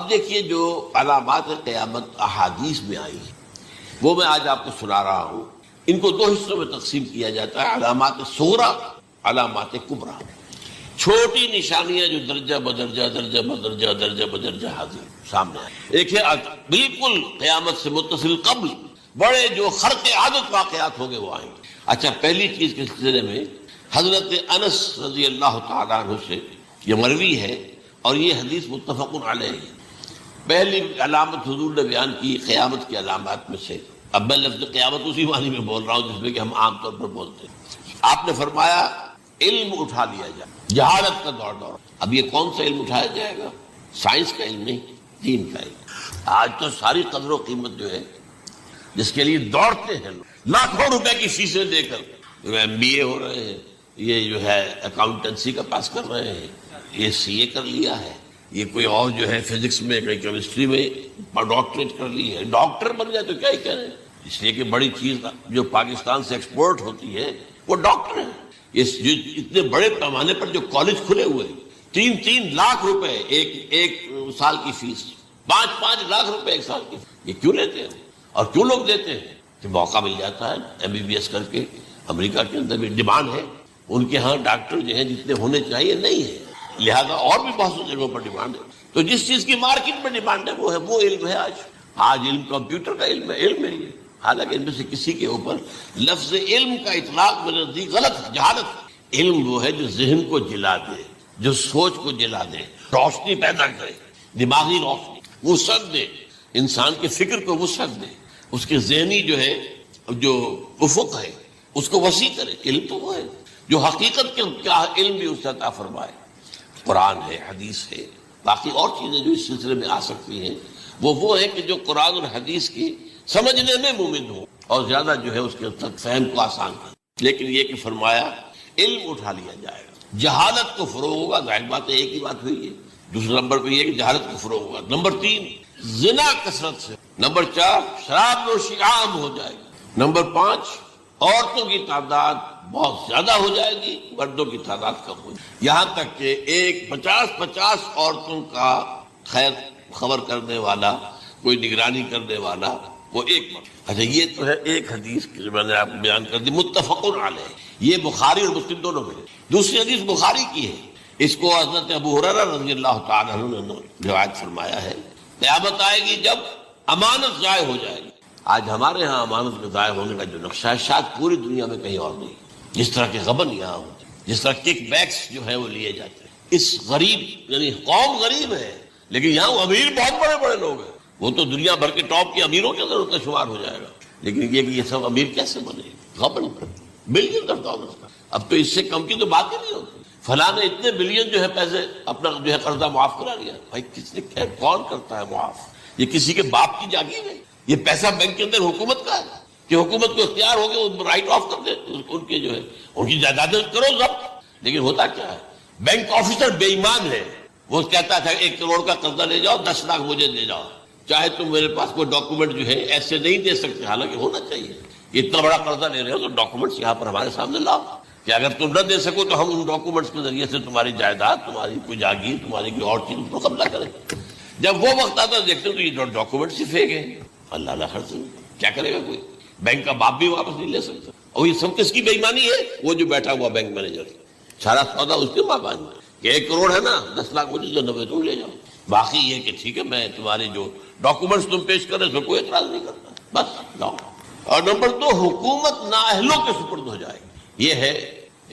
اب دیکھیے جو علامات قیامت احادیث میں آئی وہ میں آج آپ کو سنا رہا ہوں. ان کو دو حصوں میں تقسیم کیا جاتا ہے، علامات صغریٰ، علامات کبریٰ. چھوٹی نشانیاں جو درجہ بدرجہ درجہ بدرجہ درجہ بدرجہ حاضر سامنے آئے. ایک ہے بالکل قیامت سے متصل قبل بڑے جو خرق عادت واقعات ہوں گے وہ آئیں گے. اچھا، پہلی چیز کے سلسلے میں حضرت انس رضی اللہ تعالیٰ عنہ سے یہ مروی ہے اور یہ حدیث متفق علیہ ہے. پہلی علامت حضور نے بیان کی قیامت کی علامات میں سے، اب میں لفظ قیامت اسی معنی میں بول رہا ہوں جس میں کہ ہم عام طور پر بولتے ہیں. آپ نے فرمایا علم اٹھا لیا جائے، جہالت کا دور. اب یہ کون سا علم اٹھایا جائے گا؟ سائنس کا علم نہیں، دین کا علم. آج تو ساری قدر و قیمت جو ہے جس کے لیے دوڑتے ہیں لوگ، لاکھوں روپے کی فیسیں دے کر MBA ہو رہے ہیں، یہ جو ہے اکاؤنٹنسی کا پاس کر رہے ہیں، یہ CA کر لیا ہے، یہ کوئی اور جو ہے فزکس میں کوئی کیمسٹری میں ڈاکٹریٹ کر لی ہے. ڈاکٹر بن جائے تو کیا ہی کہہ رہے ہیں، اس لیے کہ بڑی چیز جو پاکستان سے ایکسپورٹ ہوتی ہے وہ ڈاکٹر ہیں. جو اتنے بڑے پیمانے پر جو کالج کھلے ہوئے ہیں، 3 لاکھ روپے ایک سال کی فیس، 5 لاکھ روپے ایک سال کی، یہ کیوں لیتے ہیں اور کیوں لوگ دیتے ہیں؟ کہ موقع مل جاتا ہے MBBS کر کے. امریکہ کے اندر بھی ڈیمانڈ ہے، ان کے ہاں ڈاکٹر جو ہیں جتنے ہونے چاہیے نہیں ہے، لہذا اور بھی بہت سی جگہوں پر ڈیمانڈ ہے. تو جس چیز کی مارکیٹ میں ڈیمانڈ ہے وہ علم ہے. آج علم کمپیوٹر کا علم ہے یہ. حالانکہ ان میں سے کسی کے اوپر لفظ علم کا اطلاق میرے نزدیک غلط ہے، جہالت. علم وہ ہے جو ذہن کو جلا دے، جو سوچ کو جلا دے، روشنی پیدا کرے، دماغی روشنی، وسعت دے، انسان کے فکر کو وسعت دے، اس کے ذہنی جو ہے جو افق ہے اس کو وسیع کرے. علم تو وہ ہے جو حقیقت کے کیا علم بھی اسے عطا فرمائے. قرآن ہے، حدیث ہے، باقی اور چیزیں جو اس سلسلے میں آ سکتی ہیں وہ ہے کہ جو قرآن اور حدیث کی سمجھنے میں مومن ہو اور زیادہ جو ہے اس کے فہم کو آسان کر. لیکن یہ کہ فرمایا علم اٹھا لیا جائے گا، جہالت کو فروغ ہوگا. ظاہر بات ہے ایک ہی بات ہوئی ہے. دوسرے نمبر پہ یہ کہ جہالت کو فروغ ہوگا. نمبر 3 زنا کثرت سے. نمبر 4 شراب نوشی عام ہو جائے گی. نمبر 5 عورتوں کی تعداد بہت زیادہ ہو جائے گی، مردوں کی تعداد کم ہو جائے گی. یہاں تک کہ 50 عورتوں کا خیر خبر کرنے والا، کوئی نگرانی کرنے والا، وہ ایک مرد. اچھا، یہ تو ہے ایک حدیث کی میں نے آپ کو بیان کر دی، متفق علیہ. یہ بخاری اور مسلم دونوں میں. دوسری حدیث بخاری کی ہے، اس کو حضرت ابو ہریرہ رضی اللہ تعالی عنہ نے روایت فرمایا ہے. قیامت آئے گی جب امانت ضائع ہو جائے گی. آج ہمارے ہاں امانت کے ضائع ہونے کا جو نقشہ ہے شاید پوری دنیا میں کہیں اور نہیں. جس طرح کے غبن یہاں ہوتے، جس طرح کک بیکس جو ہے وہ لیے جاتے ہیں. اس غریب یعنی قوم غریب ہے لیکن یہاں وہ امیر بہت بڑے بڑے لوگ ہیں. وہ تو دنیا بھر کے ٹاپ کے امیروں کے اندر ان کا شمار ہو جائے گا. لیکن یہ کہ یہ سب امیر کیسے بنے؟ غبن بلین ڈالر کا. اب تو اس سے کم کی تو بات ہی نہیں ہوتی. فلاں نے اتنے بلین جو ہے پیسے اپنا جو ہے قرضہ معاف کرا لیا. بھائی کس نے کون کرتا ہے معاف؟ یہ کسی کے باپ کی جاگیر ہے. یہ پیسہ بینک کے اندر حکومت کا ہے کہ حکومت کو اختیار ہو گیا رائٹ آف کر دے ان کے جو ہے ان کی جائیدادیں کرو ضبط. لیکن ہوتا کیا ہے، بینک آفیسر بے ایمان ہے. وہ کہتا تھا 1 کروڑ کا قرضہ لے جاؤ، 10 لاکھ مجھے دے جاؤ، چاہے تم میرے پاس کوئی ڈاکومنٹ جو ہے ایسے نہیں دے سکتے. حالانکہ ہونا چاہیے. اتنا بڑا قرضہ لے رہے ہو تو ڈاکومنٹس یہاں پر ہمارے سامنے لاؤ کہ اگر تم نہ دے سکو تو ہم ان ڈاکومنٹس کے ذریعے سے تمہاری جائیداد، تمہاری کوئی جاگیر، تمہاری کوئی اور چیز کو قبضہ کریں. جب وہ وقت آتا دیکھتے تو یہ ڈاکومنٹس ہی فیک ہیں. اللہ خرچ کیا کرے گا کوئی؟ بینک کا باپ بھی واپس نہیں لے سکتا. اور یہ سب کس کی بے ایمانی ہے؟ وہ جو بیٹھا ہوا بینک مینیجر، سارا سودا اس کے مابین میں کہ 1 کروڑ ہے نا، 10 لاکھ مجھے جو 90 تم لے جاؤ. باقی یہ کہ ٹھیک ہے میں تمہاری جو ڈاکومنٹس تم پیش کرے تو کوئی اعتراض نہیں کرتا، بس لاؤ. اور نمبر 2 حکومت نااہلوں کے سپرد ہو جائے گی. یہ ہے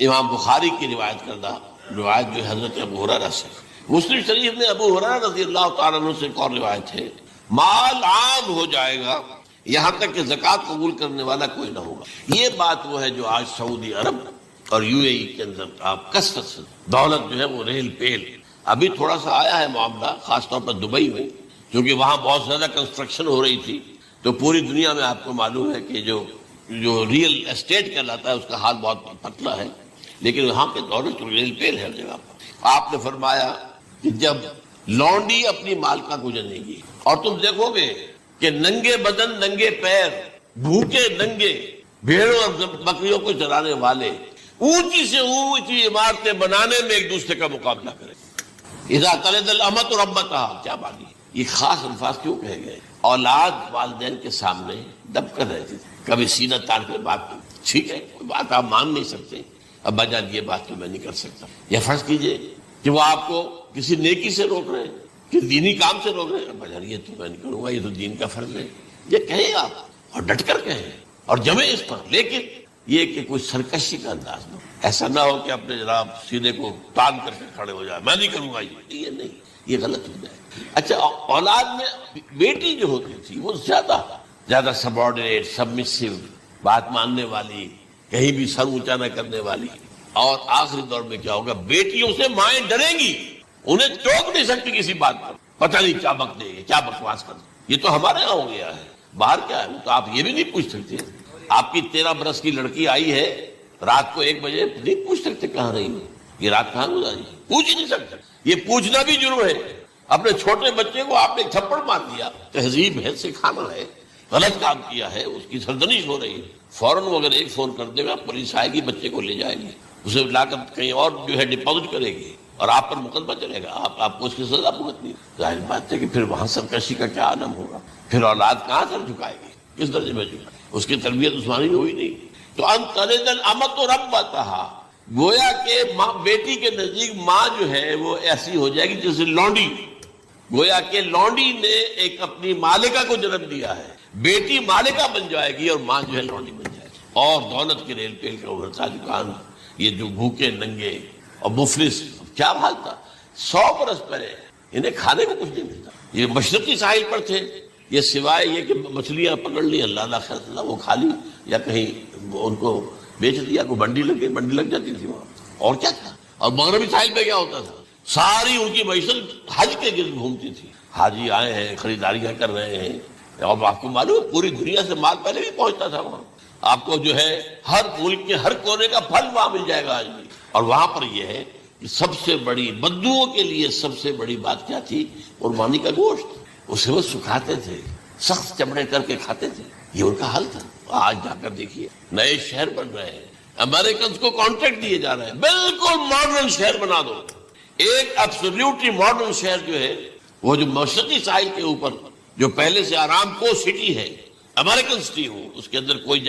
امام بخاری کی روایت کردہ روایت جو حضرت ابو ہریرہ سے. مسلم شریف میں ابو ہریرہ رضی اللہ تعالیٰ عنہ سے ایک اور روایت ہے، مال عام ہو جائے گا یہاں تک کہ زکوٰۃ قبول کرنے والا کوئی نہ ہوگا. یہ بات وہ ہے جو آج سعودی عرب اور UAE کے اندر آپ کثرت سے دولت جو ہے وہ ریل پیل. ابھی تھوڑا سا آیا ہے معاملہ خاص طور پر دبئی میں، کیونکہ وہاں بہت زیادہ کنسٹرکشن ہو رہی تھی. تو پوری دنیا میں آپ کو معلوم ہے کہ جو ریئل اسٹیٹ کہلاتا ہے اس کا حال بہت پتلا ہے. لیکن وہاں کے دولت تو ریل پیل ہے ہر جگہ پر. آپ نے فرمایا کہ جب لونڈی اپنی مالکہ کو جنے گی اور تم دیکھو گے کہ ننگے بدن ننگے پیر بھوکے ننگے بھیڑوں اور بکریوں کو چرانے والے اونچی سے اونچی عمارتیں بنانے میں ایک دوسرے کا مقابلہ کریں. اذا تلد الامۃ ربتها، کیا بات ہے. یہ خاص الفاظ کیوں کہے گئے؟ اولاد والدین کے سامنے دب کر رہتی تھی، کبھی سینہ تان کر بات کی، ٹھیک ہے کوئی بات آپ مان نہیں سکتے، ابا جان یہ بات تو میں نہیں کر سکتا، یا فرض کیجئے کہ وہ آپ کو کسی نیکی سے روک رہے ہیں، کہ دینی کام سے روک رہے ہیں، ابا جان یہ تو میں نہیں کروں گا، یہ تو دین کا فرض ہے، یہ کہیں آپ اور ڈٹ کر کہیں اور جمیں اس پر، لیکن یہ کہ کوئی سرکشی کا انداز نہ ہو، ایسا نہ ہو کہ اپنے جناب سینے کو تان کر کے کھڑے ہو جائے، میں نہیں کروں گا، یہ نہیں، یہ غلط ہو جائے۔ اچھا اولاد میں بیٹی جو ہوتی تھی وہ زیادہ سبارڈینیٹ، سبمسو، بات ماننے والی، کہیں بھی سر اونچا نہ کرنے والی، اور آخری دور میں کیا ہوگا، بیٹیوں سے مائیں ڈریں گی، انہیں ٹوک نہیں سکتی کسی بات پر، پتہ نہیں کیا بک دے گی، کیا بکواس کر دے، یہ تو ہمارے یہاں ہو گیا ہے، باہر کیا ہے تو آپ یہ بھی نہیں پوچھ سکتے، آپ کی 13 برس کی لڑکی آئی ہے رات کو 1 بجے، نہیں پوچھ سکتے کہاں رہی ہے، یہ رات کہاں گزاری، پوچھ ہی نہیں سکتے، یہ پوچھنا بھی جرم ہے۔ اپنے چھوٹے بچے کو آپ نے تھپڑ مار دیا، تہذیب ہے، سکھانا ہے، غلط کام کیا ہے، اس کی سرزنش ہو رہی ہے، فوراً وہ اگر ایک فون کر دے گا پولیس آئے گی، بچے کو لے جائے گی، اسے لا کر کہیں اور جو ہے ڈپازٹ کرے گی اور آپ پر مقدمہ چلے گا، آپ کو اس کی سزا بھگتنی، ظاہر بات ہے کہ پھر وہاں سرکشی کا کیا عالم ہوگا، پھر اولاد کہاں سر جھکائے گی، کس درجے میں جھکائے، اس کی تربیت عثمانی میں ہوئی نہیں۔ تو انتلد الامۃ ربتہا، گویا کہ ماں بیٹی کے نزدیک ماں جو ہے وہ ایسی ہو جائے گی جیسے لونڈی، گویا کہ لونڈی نے ایک اپنی مالکہ کو جنم دیا ہے، بیٹی مالکہ بن جائے گی اور ماں جو ہے لونڈی بن جائے گی، اور دولت کے ریل پیل کا ابھرتا دکان، یہ جو بھوکے ننگے اور مفلس، کیا حال تھا 100 برس پہلے، انہیں کھانے کو کچھ نہیں ملتا، یہ مشرقی ساحل پر تھے، یہ سوائے یہ کہ مچھلیاں پکڑ لی، اللہ خیر اللہ وہ کھا لی، یا کہیں ان کو بیچ دیا، کوئی بنڈی لگ جاتی تھی وہاں، اور کیا تھا۔ اور مغربی ساحل پہ کیا ہوتا تھا، ساری ان کی معیشت حج کے گرد گھومتی تھی، حاجی آئے ہیں خریداریاں کر رہے ہیں، اور آپ کو معلوم ہے پوری دنیا سے مال پہلے بھی پہنچتا تھا وہاں، آپ کو جو ہے ہر ملک کے ہر کونے کا پھل وہاں مل جائے گا آج بھی۔ اور وہاں پر یہ ہے کہ سب سے بڑی بدوؤں کے لیے سب سے بڑی بات کیا تھی، قربانی کا گوشت، اسے وہ سکھاتے تھے، سخت چمڑے کر کے کھاتے تھے، یہ ان کا حل تھا۔ آج جا کر دیکھیے نئے شہر بن رہے ہیں، امریکنز کو کانٹریکٹ دیے جا رہے ہیں، بالکل ماڈرن شہر بنا دو، ایک ایبسولوٹلی ماڈرن شہر جو ہے وہ جو مشرقی ساحل کے اوپر جو پہلے سے آرام کو سٹی ہے، امریکن سٹی ہو، اس کے اندر کوئی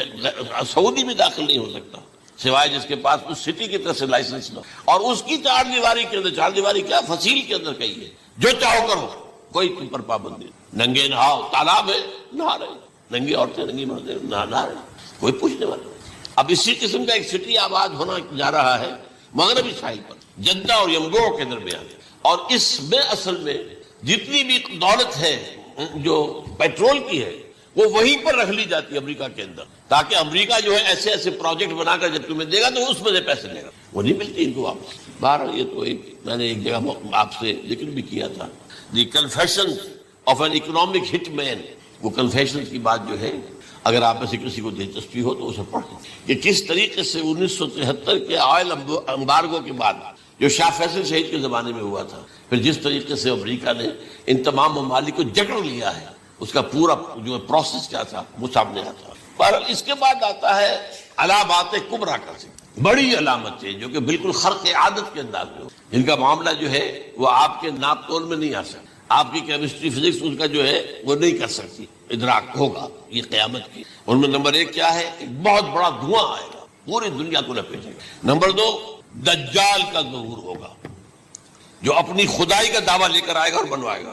سعودی بھی داخل نہیں ہو سکتا سوائے جس کے پاس اس سٹی کی طرف سے لائسنس نہ، اور اس کی 4 دیواری کے اندر، 4 دیواری کیا فصیل کے اندر کہی ہے، جو چاہو کرو، کوئی تم پر پابندی، ننگے نہاؤ، تالاب ہے نہا رہے، ننگی عورتیں ننگی مردیں نہا رہے، کوئی پوچھنے والا نہیں۔ اب اسی قسم کا ایک سٹی آباد ہونا جا رہا ہے مغربی ساحل پر، جدہ اور یمگو کے درمیان، اور اس میں اصل میں جتنی بھی دولت ہے جو پیٹرول کی ہے وہ وہیں پر رکھ لی جاتی ہے امریکہ کے اندر، تاکہ امریکہ جو ہے ایسے ایسے پروجیکٹ بنا کر جب تمہیں دے گا تو اس میں سے پیسے لے گا، وہ نہیں ملتی ان کو واپس۔ بہرحال یہ تو میں نے ایک جگہ آپ سے ذکر بھی کیا تھا، دی کنفیشن آف این اکنامک ہٹ مین، وہ کنفیشن کی بات جو ہے اگر آپ میں سے کسی کو دلچسپی ہو تو اسے پڑھیں کہ کس طریقے سے 1973 کے آئل امبارگو کے بعد جو شاہ فیصل شہید کے زمانے میں ہوا تھا، پھر جس طریقے سے امریکہ نے ان تمام ممالک کو جکڑ لیا ہے، اس کا پورا جو پروسیس کیا تھا وہ سامنے آتا ہے۔ پر اس کے بعد آتا ہے علامات کبریٰ کا ذکر، بڑی علامتیں جو کہ بالکل خرق عادت کے انداز میں ہو، جن کا معاملہ جو ہے وہ آپ کے ناپ تول میں نہیں آ سکتا، آپ کی کیمسٹری فزکس اس کا جو ہے وہ نہیں کر سکتی، ادراک ہوگا یہ قیامت کی۔ ان میں نمبر 1 کیا ہے، ایک بہت بڑا دھواں آئے گا، پوری دنیا کو لپیٹے گا۔ نمبر 2 دجال کا ظہور ہوگا، جو اپنی خدائی کا دعویٰ لے کر آئے گا اور بنوائے گا،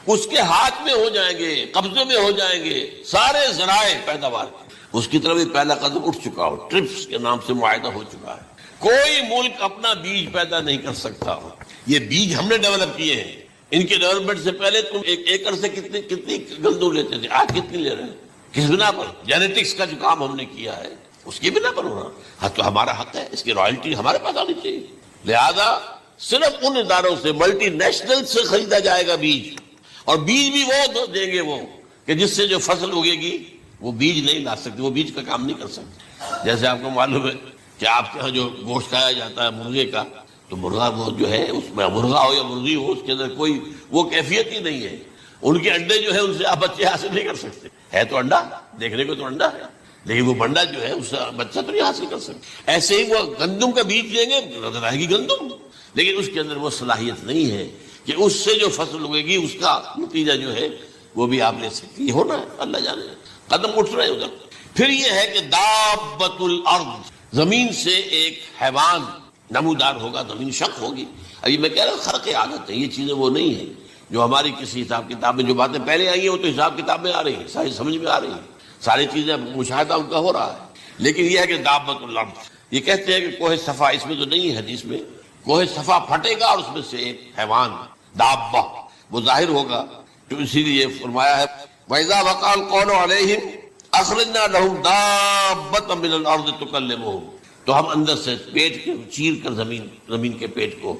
اس کے ہاتھ میں ہو جائیں گے، قبضے میں ہو جائیں گے سارے ذرائع پیداوار، اس کی طرف پہلا قدم اٹھ چکا ہو، ٹرپس کے نام سے معاہدہ ہو چکا ہے، کوئی ملک اپنا بیج پیدا نہیں کر سکتا ہو، یہ بیج ہم نے ڈیولپ کیے ہیں، ان کے ڈیولپمنٹ سے پہلے تم 1 ایکڑ سے کتنی گندم لیتے تھے، آج کتنی لے رہے ہیں، کس بنا پر؟ جینیٹکس کا جو کام ہم نے کیا ہے اس کی بنا پر ہونا، ہاں تو ہمارا حق ہے، اس کی رائلٹی ہمارے پاس آنی چاہیے، لہذا صرف ان اداروں سے ملٹی نیشنل سے خریدا جائے گا بیج، اور بیج بھی وہ دیں گے وہ کہ جس سے جو فصل اگے گی وہ بیج نہیں لا سکتے، وہ بیج کا کام نہیں کر سکتے۔ جیسے آپ کو معلوم ہے کہ آپ کے یہاں جو گوشت کھایا جاتا ہے مرغے کا، تو مرغا وہ جو ہے اس میں مرغا ہو یا مرغی ہو اس کے اندر کوئی وہ کیفیت ہی نہیں ہے، ان کے انڈے جو ہے ان سے آپ بچے حاصل نہیں کر سکتے، ہے تو انڈا، دیکھنے کو تو انڈا ہے لیکن وہ بنڈا جو ہے اس سے بچہ تو نہیں حاصل کر سکتے۔ ایسے ہی وہ گندم کا بیج دیں گے، رہے گی گندم، لیکن اس کے اندر وہ صلاحیت نہیں ہے کہ اس سے جو فصل ہوگے گی اس کا نتیجہ جو ہے وہ بھی آپ لے سکتے، یہ ہونا ہے، اللہ جانے قدم اٹھ رہے ہیں ادھر۔ پھر یہ ہے کہ دابۃ الارض، زمین سے ایک حیوان نمودار ہوگا، زمین شق ہوگی۔ ابھی میں کہہ رہا ہوں خرق عادت ہے، یہ چیزیں وہ نہیں ہیں جو ہماری کسی حساب کتاب میں جو باتیں پہلے آئی ہیں وہ تو حساب کتاب میں آ رہی ہیں، ساری سمجھ میں آ رہی ہیں، ساری چیزیں مشاہدہ ان کا ہو رہا ہے۔ لیکن یہ ہے کہ دابۃ الارض، یہ کہتے ہیں کہ کوہ صفا، اس میں تو نہیں ہے حدیث میں، کوہ صفا پھٹے گا اور اس میں سے ایک حیوان دابہ وہ ظاہر ہوگا، تو اسی لیے فرمایا ہے وَإِذَا وَقَعَ الْقَوْلُ عَلَيْهِمْ أَخْرَجْنَا لَهُمْ دَابَّةً مِّنَ الْأَرْضِ تُكَلِّمُهُمْ، تو ہم اندر سے پیٹ کے چیر کر زمین کے پیٹ کو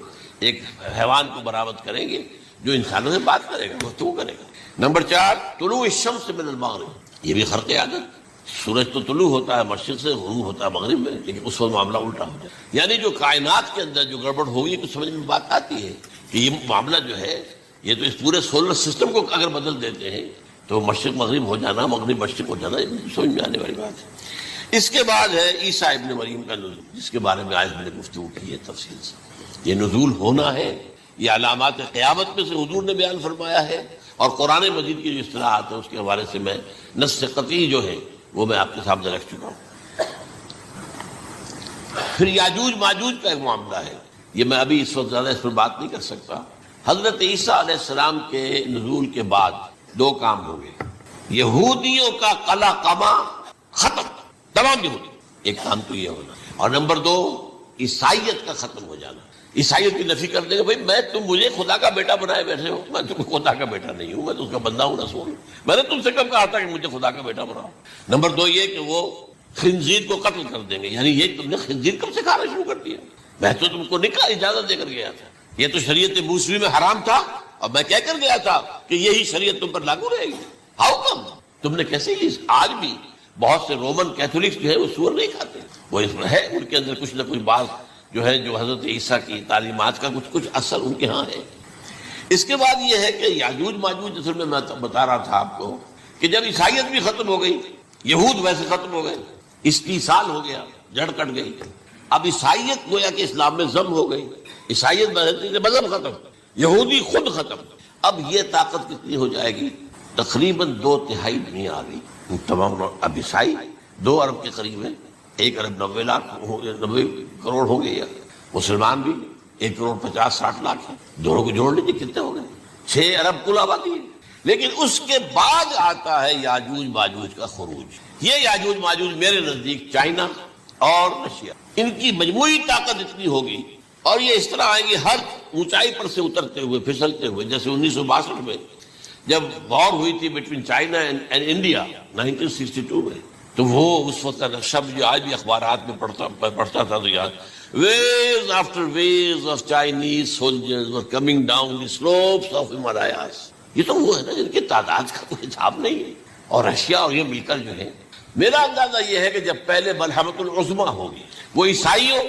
ایک حیوان کو برآمد کریں گے جو انسانوں سے بات کرے گا، گفتگو کرے گا۔ نمبر 4 طلوع الشمس من المغرب، یہ بھی خرق عادت، سورج تو طلوع ہوتا ہے مشرق سے، غروب ہوتا ہے مغرب میں، لیکن اس وقت معاملہ الٹا ہو جائے، یعنی جو کائنات کے اندر جو گڑبڑ ہوگی کچھ سمجھ میں بات آتی ہے کہ یہ معاملہ جو ہے یہ تو اس پورے سولر سسٹم کو اگر بدل دیتے ہیں تو مشرق مغرب ہو جانا، مغرب مشرق ہو جانا، یہ سمجھ میں آنے والی بات ہے۔ اس کے بعد ہے عیسیٰ ابن مریم کا نزول، جس کے بارے میں آج میں نے گفتگو کی ہے تفصیل سے۔ یہ نزول ہونا ہے، یہ علامات قیامت میں سے حضور نے بیان فرمایا ہے، اور قرآن مجید کی جو اصطلاحات ہیں اس کے حوالے سے میں نص قطعی جو ہے وہ میں آپ کے سامنے رکھ چکا ہوں۔ پھر یاجوج ماجوج کا ایک معاملہ ہے، یہ میں ابھی اس وقت زیادہ اس پر بات نہیں کر سکتا۔ حضرت عیسیٰ علیہ السلام کے نزول کے بعد 2 کام ہوں گے، یہودیوں کا قلع قما ختم، تمام یہودی، ایک کام تو یہ ہونا، اور نمبر 2 عیسائیت کا ختم ہو جانا، عیسائیت کی نفی کر دیں گے، بھائی تم مجھے خدا کا بیٹا بنائے بیٹھے ہو، میں تم خدا کا بیٹا نہیں ہوں، میں تو اس کا بندہ ہوں، رسول ہوں، میں نے تم سے کب کہا تھا کہ مجھے خدا کا بیٹا بناؤ۔ نمبر 2 یہ کہ وہ خنزیر کو قتل کر دیں گے، یعنی یہ تم نے خنزیر کب سے کھانا شروع کر دیا، میں تو تم کو نکاح اجازت دے کر گیا تھا، یہ تو شریعت موسوی میں حرام تھا، اور میں کہہ کر گیا تھا کہ یہی شریعت تم پر لاگو رہے گی، ہاؤ کم تم نے کیسے یہ؟ آج بھی بہت سے رومن کیتھولکس جو ہے وہ سور نہیں کھاتے، وہ اس میں ہے ان کے اندر کچھ نہ کچھ بات جو ہے جو حضرت عیسیٰ کی تعلیمات کا کچھ اثر ان کے ہاں ہے۔ اس کے بعد یہ ہے کہ یاجوج ماجوج، اصل میں بتا رہا تھا آپ کو کہ جب عیسائیت بھی ختم ہو گئی، یہود ویسے ختم ہو گئے، استیصال ہو گیا، جڑ کٹ گئی، اب عیسائیت گویا کہ اسلام میں ضم ہو گئی، عیسائیت مذہب ختم، یہودی خود ختم، اب یہ طاقت کتنی ہو جائے گی؟ تقریباً 2/3 دنیا آ گئی، تمام اب عیسائی 2 ارب کے قریب ہے، 1 ارب 90 کروڑ ہو گئے، مسلمان بھی 1 کروڑ 50-60 لاکھ ہیں، دونوں کو جوڑ لیجیے کتنے ہو گئے؟ 6 ارب کل آبادی ہے۔ لیکن اس کے بعد آتا ہے یاجوج ماجوج کا خروج، یہ یاجوج ماجوج میرے نزدیک چائنا اور رشیا، ان کی مجموعی طاقت اتنی ہوگی، اور یہ اس طرح آئیں گے ہر اونچائی پر سے اترتے ہوئے، پھسلتے ہوئے، جیسے 1962 میں جب وار ہوئی تھی بٹوین چائنا اینڈ انڈیا 1962 میں، تو وہ اس وقت کا نقشہ جو آج بھی اخبارات میں پڑھتا تھا تو یاد، waves after waves of Chinese soldiers were coming down the slopes of Himalayas، یہ تو وہ ہے نا جن کی تعداد کا کوئی حساب نہیں ہے، اور رشیا اور یہ مل کر جو ہے، میرا اندازہ یہ ہے کہ جب پہلے ملحمۃ العظمیٰ ہوگی وہ عیسائیوں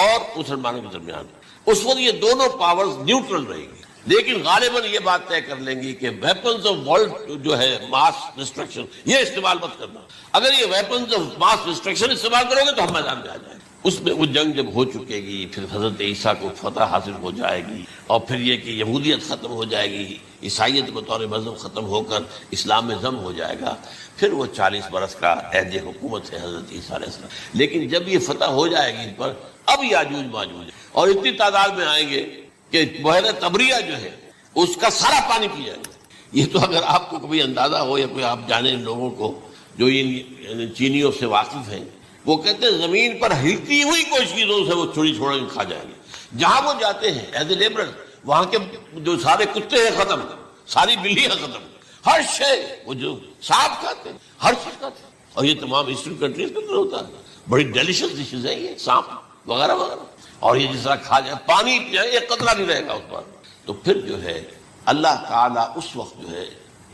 اور مسلمانوں کے درمیان، اس وقت یہ دونوں پاورز نیوٹرل رہے گی، لیکن غالباً یہ بات طے کر لیں گی کہ ویپنز آف ورلڈ جو ہے ماس ڈسٹرکشن یہ استعمال مت کرنا، اگر یہ ویپنز آف ماس ڈسٹرکشن استعمال کرو گے تو ہم میدان میں آ جائیں گے۔ اس میں وہ جنگ جب ہو چکے گی، پھر حضرت عیسیٰ کو فتح حاصل ہو جائے گی، اور پھر یہ کہ یہودیت ختم ہو جائے گی، عیسائیت بطور مذہب ختم ہو کر اسلام میں ضم ہو جائے گا، پھر وہ 40 برس کا عہد حکومت ہے حضرت عیسیٰ علیہ السلام۔ لیکن جب یہ فتح ہو جائے گی ان پر، اب یاجوج ماجوج اور اتنی تعداد میں آئیں گے کہ بحیرہ طبریہ جو ہے اس کا سارا پانی پی جائے گا۔ یہ تو اگر آپ کو کبھی اندازہ ہو یا کوئی آپ جانے ان لوگوں کو جو ان چینیوں سے واقف ہیں، وہ کہتے ہیں زمین پر ہلتی ہوئی کوئی چیزوں سے وہ چھوڑی چھوڑ کھا جائیں گے، جہاں وہ جاتے ہیں ایز اے لیبرر، وہاں کے جو سارے کتے ہیں ختم، ساری بلیاں ختم، ہر شے وہ جو سانپ کھاتے ہیں، ہر چیز کھاتے ہیں، اور یہ تمام ایسٹرن کنٹریز کے اندر ہوتا ہے، بڑی ڈیلیشس ڈشز ہیں یہ سانپ وغیرہ وغیرہ، اور یہ جس طرح کھا جائے، پانی ایک قطرہ نہیں رہے گا اس پر۔ تو پھر جو ہے اللہ تعالیٰ اس وقت جو ہے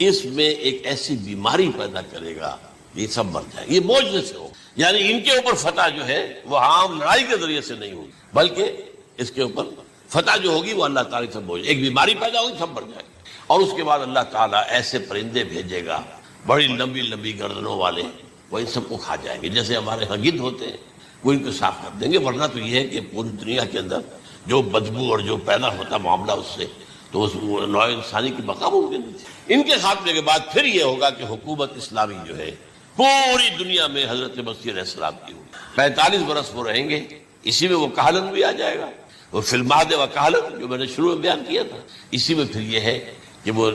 اس میں ایک ایسی بیماری پیدا کرے گا، یہ سب مر جائے، یہ معجزے سے ہو، یعنی ان کے اوپر فتح جو ہے وہ عام لڑائی کے ذریعے سے نہیں ہوگی، بلکہ اس کے اوپر فتح جو ہوگی وہ اللہ تعالیٰ سے بوجھ، ایک بیماری پیدا ہوگی، سب مر جائے گا، اور اس کے بعد اللہ تعالیٰ ایسے پرندے بھیجے گا بڑی لمبی لمبی گردنوں والے، وہ ان سب کو کھا جائیں گے، جیسے ہمارے ہاں گدھ ہوتے ہیں وہ ان کو صاف کر دیں گے، ورنہ تو یہ ہے کہ پوری دنیا کے اندر جو بدبو اور جو پیدا ہوتا معاملہ اس سے تو اس نوع انسانی کی بقا ممکن نہیں تھی۔ ان کے خاتمے کے بعد پھر یہ ہوگا کہ حکومت اسلامی جو ہے پوری دنیا میں حضرت مسیح علیہ السلام کی ہوگی۔ 45 برس وہ رہیں گے، اسی میں وہ کہلن بھی آ جائے گا، وہ فی المہد و کہلن جو میں نے شروع میں بیان کیا تھا، اسی میں پھر یہ ہے کہ وہ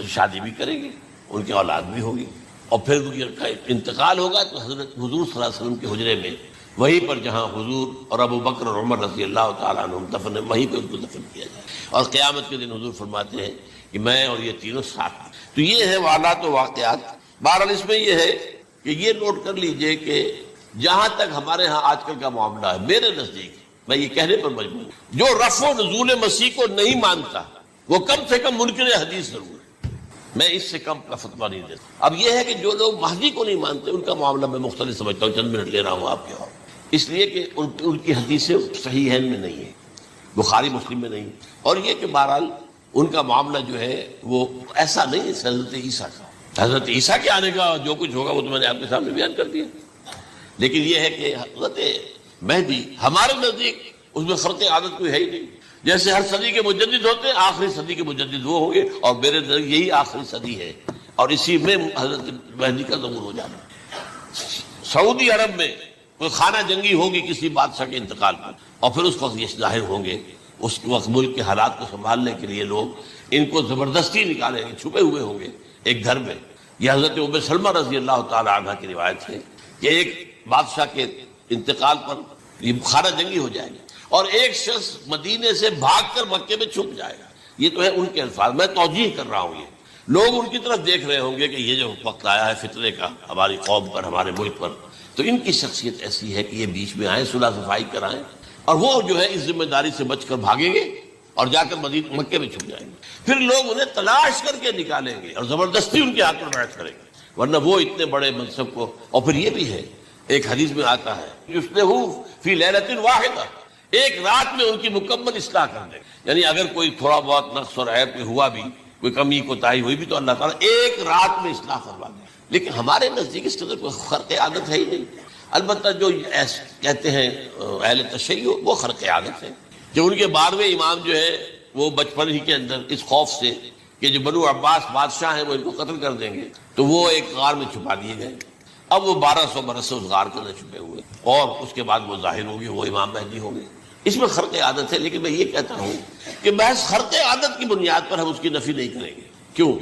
شادی بھی کریں گے، ان کی اولاد بھی ہوگی، اور پھر ان کا انتقال ہوگا تو حضرت حضور صلی اللہ علیہ وسلم کے حجرے میں، وہیں پر جہاں حضور اور ابو بکر اور عمر رضی اللہ تعالیٰ عنہم دفن ہے، وہیں پہ ان کو دفن کیا جائے، اور قیامت کے دن حضور فرماتے ہیں کہ میں اور یہ تینوں ساتھ ہیں۔ تو یہ ہے حالات و واقعات۔ بہرحال اس میں یہ ہے کہ یہ نوٹ کر لیجئے کہ جہاں تک ہمارے ہاں آج کل کا معاملہ ہے، میرے نزدیک میں یہ کہنے پر مجبور ہوں، جو رفع و نزول مسیح کو نہیں مانتا وہ کم سے کم منکر حدیث ضرور ہے، میں اس سے کم کا فتویٰ نہیں دیتا۔ اب یہ ہے کہ جو لوگ مہدی کو نہیں مانتے ان کا معاملہ میں مختلف سمجھتا ہوں، چند منٹ لے رہا ہوں آپ کے، اس لیے کہ ان کی حدیثیں صحیحین میں نہیں ہیں، بخاری مسلم میں نہیں، اور یہ کہ بہرحال ان کا معاملہ جو ہے وہ ایسا نہیں ہے حضرت عیسیٰ کا۔ حضرت عیسیٰ کے آنے کا جو کچھ ہوگا وہ تو میں نے آپ کے سامنے بیان کر دیا، لیکن یہ ہے کہ حضرت مہدی ہمارے نزدیک اس میں خرق عادت کوئی ہے ہی نہیں۔ جیسے ہر صدی کے مجدد ہوتے ہیں، آخری صدی کے مجدد وہ ہوں گے، اور میرے نزدیک یہی آخری صدی ہے، اور اسی میں حضرت مہدی کا ظہور ہو جانا۔ سعودی عرب میں کوئی خانہ جنگی ہوگی کسی بادشاہ کے انتقال پر، اور پھر اس وقت یہ ظاہر ہوں گے، اس وقت ملک کے حالات کو سنبھالنے کے لیے لوگ ان کو زبردستی نکالیں گے، چھپے ہوئے ہوں گے ایک گھر میں۔ یہ حضرت ام سلمہ رضی اللہ تعالی عنہ کی روایت ہے کہ ایک بادشاہ کے انتقال پر یہ خانہ جنگی ہو جائے گی، اور ایک شخص مدینے سے بھاگ کر مکے میں چھپ جائے گا۔ یہ تو ہے ان کے الفاظ، میں توجیہ کر رہا ہوں، یہ لوگ ان کی طرف دیکھ رہے ہوں گے کہ یہ جو وقت آیا ہے فتنے کا ہماری قوم پر، ہمارے ملک پر، تو ان کی شخصیت ایسی ہے کہ یہ بیچ میں آئیں، صلح صفائی کرائیں، اور وہ جو ہے اس ذمہ داری سے بچ کر بھاگیں گے اور جا کر مکے میں چھپ جائیں گے۔ پھر لوگ انہیں تلاش کر کے نکالیں گے اور زبردستی ان کے ہاتھ میں بیعت کریں گے، ورنہ وہ اتنے بڑے منصب کو۔ اور پھر یہ بھی ہے، ایک حدیث میں آتا ہے یصلح فی لیلۃ واحدہ، ایک رات میں ان کی مکمل اصلاح کر دیں، یعنی اگر کوئی تھوڑا بہت نقص اور عیب ہوا بھی، کوئی کمی کوتاہی ہوئی بھی، تو اللہ تعالیٰ ایک رات میں اصلاح کروا دیں۔ لیکن ہمارے نزدیک اس قدر کوئی خرق عادت ہے ہی نہیں۔ البتہ جو کہتے ہیں اہل تشیع، وہ خرق عادت ہے کہ ان کے 12ویں امام جو ہے وہ بچپن ہی کے اندر اس خوف سے کہ جو بنو عباس بادشاہ ہیں وہ ان کو قتل کر دیں گے، تو وہ ایک غار میں چھپا دیے گئے۔ اب وہ 1200 برس سے اس غار کے اندر چھپے ہوئے، اور اس کے بعد وہ ظاہر ہوگی، وہ امام مہدی ہوں گے۔ اس میں خرق عادت ہے، لیکن میں یہ کہتا ہوں کہ محض خرق عادت کی بنیاد پر ہم اس کی نفی نہیں کریں گے۔ کیوں؟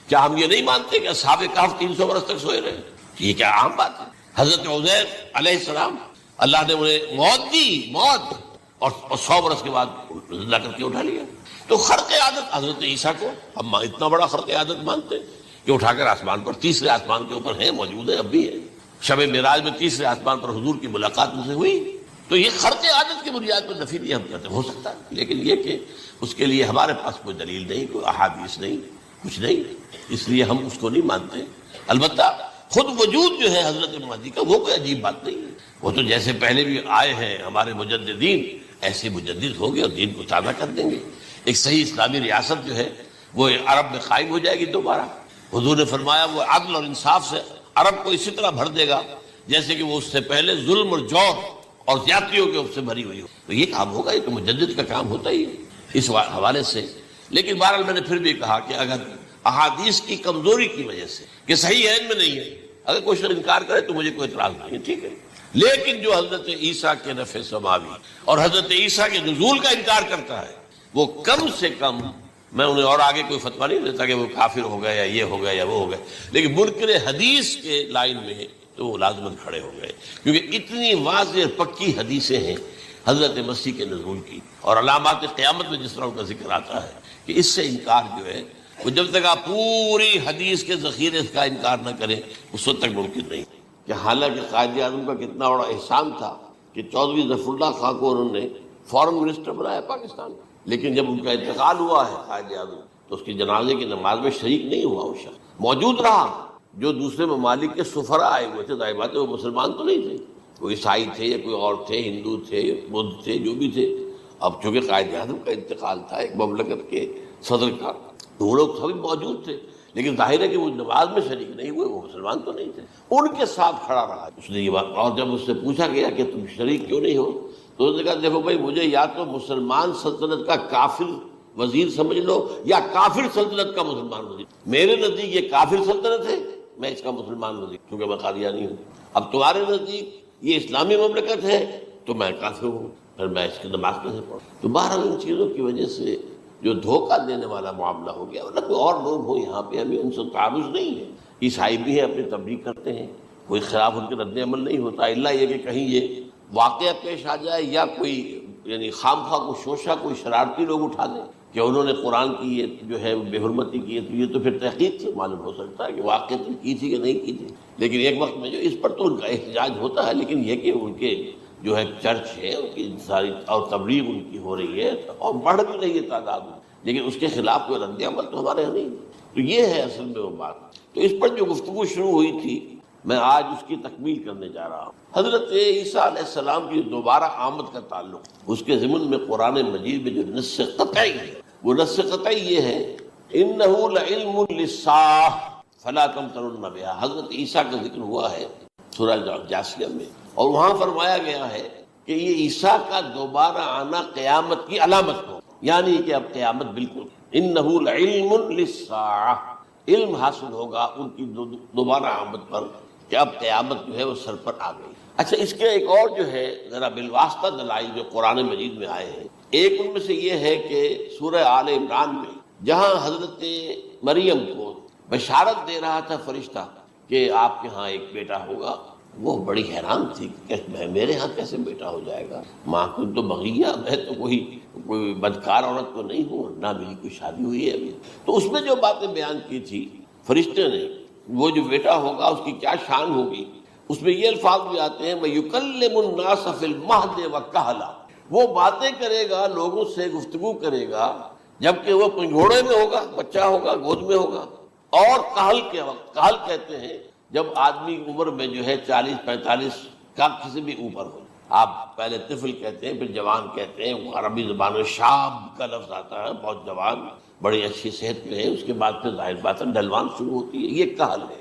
کیا ہم یہ نہیں مانتے کہ اصحاب کہف 300 برس تک سوئے رہے؟ یہ کیا عام بات ہے؟ حضرت عزیر علیہ السلام اللہ نے انہیں موت دی، موت، اور 100 برس کے بعد زندہ کر کے اٹھا لیا۔ تو خرق عادت حضرت عیسیٰ کو ہم اتنا بڑا خرق عادت مانتے ہیں کہ اٹھا کر آسمان پر، تیسرے آسمان کے اوپر ہیں، موجود ہے، اب بھی ہے۔ شب معراج میں تیسرے آسمان پر حضور کی ملاقات مجھ سے ہوئی، تو یہ خرق عادت کی بنیاد پر نفی نہیں ہم کہتے، ہو سکتا ہے، لیکن یہ کہ اس کے لیے ہمارے پاس کوئی دلیل نہیں، کوئی احادیث نہیں، کچھ نہیں، اس لیے ہم اس کو نہیں مانتے۔ البتہ خود وجود جو ہے حضرت مہدی کا وہ کوئی عجیب بات نہیں ہے، وہ تو جیسے پہلے بھی آئے ہیں ہمارے مجددین، ایسے مجدد ہوں گے اور دین کو تازہ کر دیں گے۔ ایک صحیح اسلامی ریاست جو ہے وہ عرب میں قائم ہو جائے گی دوبارہ۔ حضور نے فرمایا وہ عدل اور انصاف سے عرب کو اسی طرح بھر دے گا جیسے کہ وہ اس سے پہلے ظلم اور جور اور زیادتیوں کے اس سے بھری ہوئی ہو۔ تو یہ کام ہوگا، یہ تو مجدد کا کام ہوتا ہی ہے اس حوالے سے۔ لیکن بہرحال میں نے پھر بھی کہا کہ اگر احادیث کی کمزوری کی وجہ سے کہ صحیح عین میں نہیں ہے، اگر کوئی شخص انکار کرے تو مجھے کوئی اعتراض نہیں ہے، ٹھیک ہے، لیکن جو حضرت عیسیٰ کے نفع سماوی اور حضرت عیسیٰ کے نزول کا انکار کرتا ہے وہ کم سے کم، میں انہیں اور آگے کوئی فتویٰ نہیں دیتا کہ وہ کافر ہو گئے یا یہ ہو گئے یا وہ ہو گئے، لیکن منکر حدیث کے لائن میں تو وہ لازماً کھڑے ہو گئے، کیونکہ اتنی واضح پکی حدیثیں ہیں حضرت مسیح کے نزول کی، اور علامات قیامت میں جس طرح ان کا ذکر آتا ہے کہ اس سے انکار جو ہے وہ جب تک آپ پوری حدیث کے ذخیرے کا انکار نہ کریں اس وقت تک ممکن نہیں۔ کہ حالانکہ قائد اعظم کا کتنا بڑا احسان تھا کہ چودھری ظفر اللہ خان کو انہوں نے فارن منسٹر بنایا پاکستان، لیکن جب ان کا انتقال ہوا ہے قائد اعظم تو اس کی جنازے کی نماز میں شریک نہیں ہوا، وہ شخص موجود رہا۔ جو دوسرے ممالک کے سفراء آئے ہوئے تھے، ظاہر بات ہے وہ مسلمان تو نہیں تھے، وہ عیسائی تھے یا کوئی اور تھے، ہندو تھے، بدھ تھے، جو بھی تھے۔ اب چونکہ قائد اعظم کا انتقال تھا ایک مملکت کے صدر کا، تو وہ لوگ سبھی موجود تھے، لیکن ظاہر ہے کہ وہ نماز میں شریک نہیں ہوئے، وہ مسلمان تو نہیں تھے، ان کے ساتھ کھڑا رہا اس نے یہ بات۔ اور جب اس سے پوچھا گیا کہ تم شریک کیوں نہیں ہو، تو اس نے کہا دیکھو بھائی، مجھے یا تو مسلمان سلطنت کا کافر وزیر سمجھ لو یا کافر سلطنت کا مسلمان وزیر. میرے نزدیک یہ کافر سلطنت ہے، میں اس کا مسلمان وزیر کیونکہ میں قادیانی ہوں. اب تمہارے نزدیک یہ اسلامی مملکت ہے تو میں کافر ہوں، پھر میں اس کی نماز کیسے پڑھوں؟ تو بہرحال ان چیزوں کی وجہ سے جو دھوکہ دینے والا معاملہ ہو گیا. ورنہ کوئی اور لوگ ہوں یہاں پہ، ہمیں ان سے تعارض نہیں ہے. عیسائی بھی ہیں، اپنی تبلیغ کرتے ہیں، کوئی خلاف ان کے رد عمل نہیں ہوتا، الا یہ کہ کہیں یہ واقعہ پیش آ جائے یا کوئی یعنی خام خواہ کو شوشہ کوئی شرارتی لوگ اٹھا دیں کہ انہوں نے قرآن کی یہ جو ہے بے حرمتی کی ہے، تو یہ تو پھر تحقیق سے معلوم ہو سکتا ہے کہ واقعہ کی تھی کہ نہیں کی تھی. لیکن ایک وقت میں جو اس پر تو ان کا احتجاج ہوتا ہے، لیکن یہ کہ ان کے جو ہے چرچ ہے ان کی ساری اور تبلیغ ان کی ہو رہی ہے اور بڑھ بھی رہی ہے تعداد میں، لیکن اس کے خلاف کوئی رد عمل تو ہمارے یہاں نہیں. تو یہ ہے اصل میں وہ بات. تو اس پر جو گفتگو شروع ہوئی تھی میں آج اس کی تکمیل کرنے جا رہا ہوں. حضرت عیسیٰ علیہ السلام کی دوبارہ آمد کا تعلق اس کے ضمن میں قرآن مجید میں جو نص قطعی ہے، وہ نص قطعی یہ ہے انہ لعلم للساعۃ فلا تمترن بها. حضرت عیسیٰ کا ذکر ہوا ہے سورہ جاثیہ میں، اور وہاں فرمایا گیا ہے کہ یہ عیسیٰ کا دوبارہ آنا قیامت کی علامت ہو، یعنی کہ اب قیامت بالکل. انہ لعلم للساعۃ، علم حاصل ہوگا ان کی دوبارہ آمد پر کہ اب قیامت جو ہے وہ سر پر آ گئی. اچھا، اس کے ایک اور جو ہے ذرا بالواسطہ دلائل جو قرآن مجید میں آئے ہیں، ایک ان میں سے یہ ہے کہ سورہ آل عمران میں جہاں حضرت مریم کو بشارت دے رہا تھا فرشتہ کہ آپ کے ہاں ایک بیٹا ہوگا، وہ بڑی حیران تھی کہ میرے ہاں کیسے بیٹا ہو جائے گا، ماں کن تو بغیہ، میں تو کوئی بدکار عورت تو نہیں ہوں، نہ میری کوئی شادی ہوئی ہے ابھی. تو اس میں جو باتیں بیان کی تھی فرشتے نے، وہ جو بیٹا ہوگا اس کی کیا شان ہوگی، اس میں یہ الفاظ بھی آتے ہیں وَيُكَلِّمُ النَّاسَ فِي الْمَهْدِ وَكَهْلًا. وہ باتیں کرے گا، لوگوں سے گفتگو کرے گا جبکہ وہ پنگھوڑے میں ہوگا، بچہ ہوگا، گود میں ہوگا. اور کہل کے وقت، کہل کہتے ہیں جب آدمی عمر میں جو ہے 40-45 کا کسی بھی اوپر ہو. آپ پہلے طفل کہتے ہیں، پھر جوان کہتے ہیں، عربی زبان میں شاب کا لفظ آتا ہے، بہت جوان، بڑی اچھی صحت میں ہے. اس کے بعد پھر ظاہر بات ہے ڈھلوان شروع ہوتی ہے، یہ کہل ہے.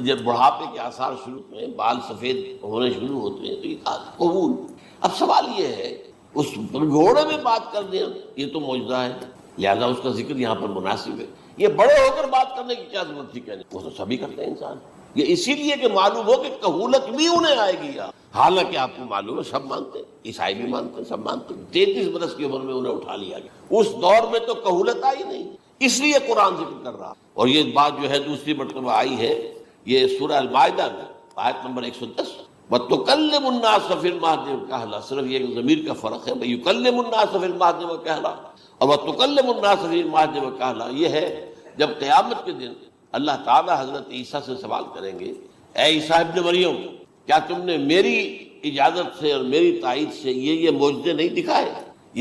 جب بڑھاپے کے آثار شروع ہوئے، بال سفید ہونے شروع ہوتے ہیں، تو یہ کہل قبول. اب سوال یہ ہے اس گھوڑے میں بات کر دیں، یہ تو معجزہ ہے، لہذا اس کا ذکر یہاں پر مناسب ہے. یہ بڑے ہو کر بات کرنے کی کیا ضرورت تھی کہنے؟ وہ تو سبھی کرتے ہیں انسان. یہ اسی لیے کہ معلوم ہو کہ کہولت بھی انہیں آئے گی. حالانکہ آپ کو معلوم ہے سب مانتے ہیں، عیسائی بھی مانتے ہیں، سب مانتے ہیں. 33 برس کی عمر میں انہیں اٹھا لیا گیا. اس دور میں تو کہولت آئی نہیں، اس لیے قرآن ذکر کر رہا. اور یہ بات جو ہے دوسری مرتبہ آئی ہے یہ سورہ المائدہ میں آیت نمبر 110 وَتُكَلِّمُ النَّاسَ فِي الْمَهْدِ وَكَهْلًا. صرف یہ ضمیر کا فرق ہے، وَيُكَلِّمُ النَّاسَ فِي الْمَهْدِ وَكَهْلًا اور وَتُكَلِّمُ النَّاسَ فِي الْمَهْدِ وَكَهْلًا. یہ ہے جب قیامت کے دن اللہ تعالیٰ حضرت عیسیٰ سے سوال کریں گے، اے عیسیٰ ابن مریم، کیا تم نے میری اجازت سے اور میری تائید سے یہ معجزے نہیں دکھائے،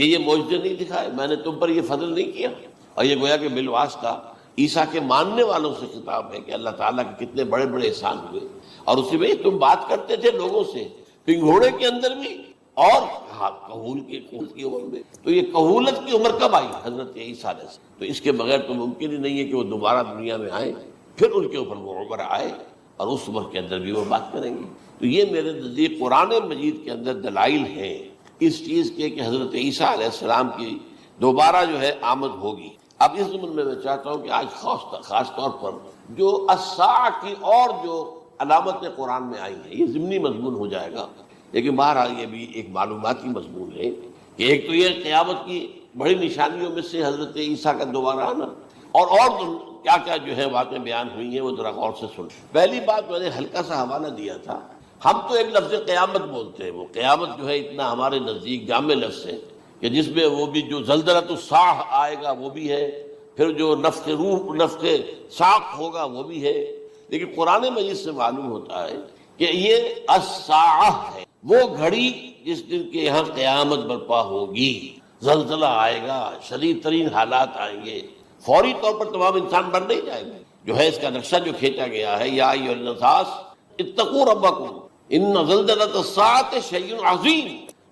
یہ معجزے نہیں دکھائے، میں نے تم پر یہ فضل نہیں کیا؟ اور یہ گویا کہ بالواسطہ عیسیٰ کے ماننے والوں سے خطاب ہے کہ اللہ تعالیٰ کے کتنے بڑے بڑے احسان ہوئے. اور اسی میں تم بات کرتے تھے لوگوں سے پنگھوڑے کے اندر بھی اور کہول کی عمر میں. تو یہ کہولت کی عمر کب آئی؟ حضرت عیسیٰ علیہ السلام. تو اس کے بغیر تو ممکن ہی نہیں ہے کہ وہ دوبارہ دنیا میں آئیں، پھر ان کے اوپر وہ عمر آئے اور اس عمر کے اندر بھی وہ بات کریں گے. تو یہ میرے نزدیک قرآن مجید کے اندر دلائل ہیں اس چیز کے کہ حضرت عیسیٰ علیہ السلام کی دوبارہ جو ہے آمد ہوگی. اب اس ضمن میں چاہتا ہوں کہ آج خاص طور پر جو الساعہ کی اور جو علامتیں قرآن میں آئی ہیں، یہ ضمنی مضمون ہو جائے گا، لیکن بہرحال یہ بھی ایک معلوماتی مضمون ہے کہ ایک تو یہ قیامت کی بڑی نشانیوں میں سے حضرت عیسیٰ کا دوبارہ آنا، اور کیا کیا جو ہے باتیں بیان ہوئی ہیں وہ ذرا غور سے سن. پہلی بات میں نے ہلکا سا حوالہ دیا تھا، ہم تو ایک لفظ قیامت بولتے ہیں، وہ قیامت جو ہے اتنا ہمارے نزدیک جامع لفظ ہے کہ جس میں وہ بھی جو زلزلۃ الساعہ آئے گا وہ بھی ہے، پھر جو نفخ روح نفخ ساق ہوگا وہ بھی ہے. لیکن قرآن مجید سے معلوم ہوتا ہے کہ یہ الساعہ ہے، وہ گھڑی جس دن کے یہاں قیامت برپا ہوگی، زلزلہ آئے گا، شدید ترین حالات آئیں گے، فوری طور پر تمام انسان مر نہیں جائیں گے. جو ہے اس کا نقشہ جو کھینچا گیا ہے، یا ایھا الناس اتقوا ربکم ان زلزلۃ الساعۃ شیء عظیم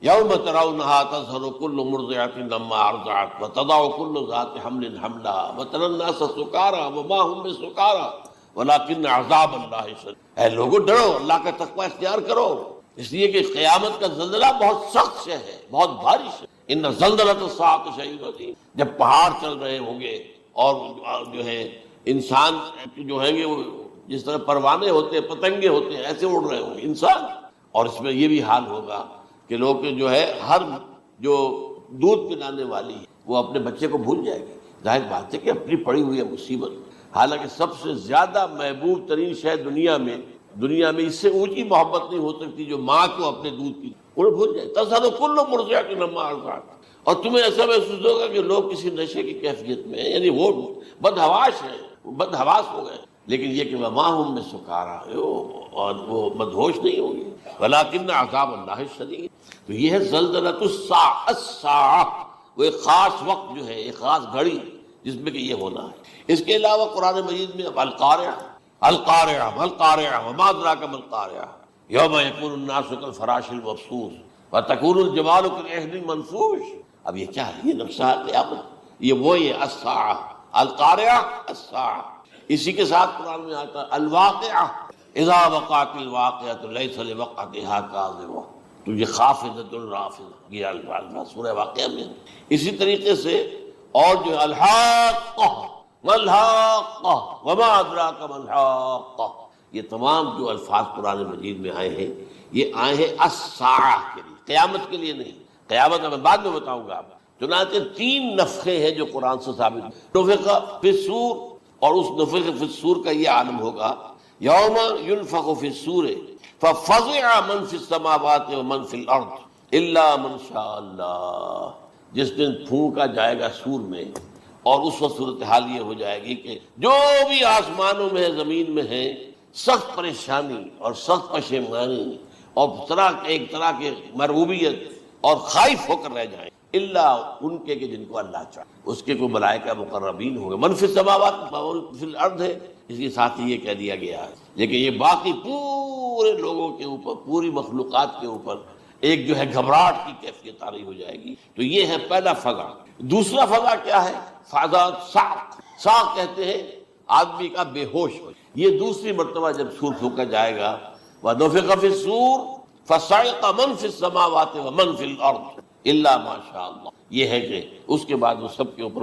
یوم ترونها تذہل کل مرضعۃ عما ارضعت وتضع کل ذات حمل حملها وتری الناس سکارى وما هم بسکارى ولکن عذاب اللہ شدید. اے لوگوں ڈرو، اللہ کا تقوی اختیار کرو، اس لیے کہ قیامت کا زلزلہ بہت سخت سے ہے، بہت بھاری سے. ان زلزلۃ الساعۃ شیء عظیم، جب پہاڑ چل رہے ہوں گے اور جو ہے انسان جو ہیں گے وہ جس طرح پروانے ہوتے ہیں، پتنگے ہوتے ہیں، ایسے اڑ رہے ہوں گے انسان. اور اس میں یہ بھی حال ہوگا کہ لوگ جو ہے ہر جو دودھ پلانے والی ہے وہ اپنے بچے کو بھول جائے گی. ظاہر بات ہے کہ اپنی پڑی ہوئی ہے مصیبت. حالانکہ سب سے زیادہ محبوب ترین شے دنیا میں اس سے اونچی محبت نہیں ہو سکتی جو ماں کو اپنے دودھ کی انہیں بھول جائے. تصحر کل مرضعۃ عما ارضعت. اور تمہیں ایسا محسوس ہوگا کہ لوگ کسی نشے کی کیفیت میں ہیں، یعنی وہ بدحواش ہیں، بدحواس ہو گئے، لیکن یہ کہ وما هم بسکارى، اور وہ مدہوش نہیں ہوں گے. ولکن عذاب اللہ شدید. تو یہ ہے زلزلۃ الساعہ، وہ ایک خاص وقت جو ہے، ایک خاص گھڑی جس میں کہ یہ ہونا ہے. اس کے علاوہ قرآن مجید میں القارعہ القارعہ والقارعہ وما ادراک ما القارعہ یوم یکون الناس کالفراش المبثوث وتکون الجبال کالعہن المنفوش. اب یہ کیا ہے؟ یہ نقشہ ہے قیامت. یہ الساعہ، القارعہ الساعہ. اسی کے ساتھ قرآن میں آتا ہے الواقعہ اذا وقعت الواقعۃ لیس لوقعتها کاذبہ. تو یہ خافضۃ رافضہ، یہ الفاظ سورہ واقعہ میں. اسی طریقے سے اور جو الحاقہ والحاقہ وما ادراک ما الحاقہ، یہ تمام جو الفاظ قرآن مجید میں آئے ہیں یہ آئے ہیں الساعہ کے لیے، قیامت کے لیے نہیں. قیامت میں بعد میں بتاؤں گا. چنانچہ 3 نفخے ہیں جو قرآن سے ثابت. نفخ فی الصور، اور اس نفخ فی الصور کا یہ عالم ہوگا یوم ینفخ فی الصور ففزع من فی السماوات ومن فی الارض الا من شاء اللہ. جس دن پھونکا جائے گا سور میں، اور اس وقت صورتحال یہ ہو جائے گی کہ جو بھی آسمانوں میں ہے، زمین میں ہے، سخت پریشانی اور سخت پشیمانی اور ایک طرح کے مرعوبیت اور خائف ہو کر رہ جائیں، اللہ ان کے کہ جن کو اللہ چاہے. اس کے کوئی ملائکہ مقربین ہوں گے. من فی السماوات ومن فی الارض ہے، اس کے ساتھ ہی یہ کہہ دیا گیا ہے. لیکن یہ باقی پورے لوگوں کے اوپر، پوری مخلوقات کے اوپر ایک جو ہے گھبراہٹ کی کیفیت طاری ہو جائے گی. تو یہ ہے پہلا فضا. دوسرا فضا کیا ہے؟ فضا صعق. صعق کہتے ہیں آدمی کا بے ہوش ہو. یہ دوسری مرتبہ جب سور پھونکا جائے گا وَنُفِخَ فِي الصُّورِ فَصَعِقَ مَن فِي السَّمَاوَاتِ وَمَن فِي الْأَرْضِ إِلَّا مَا شَاءَ اللَّهُ. یہ ہے کہ اس کے بعد وہ سب کے اوپر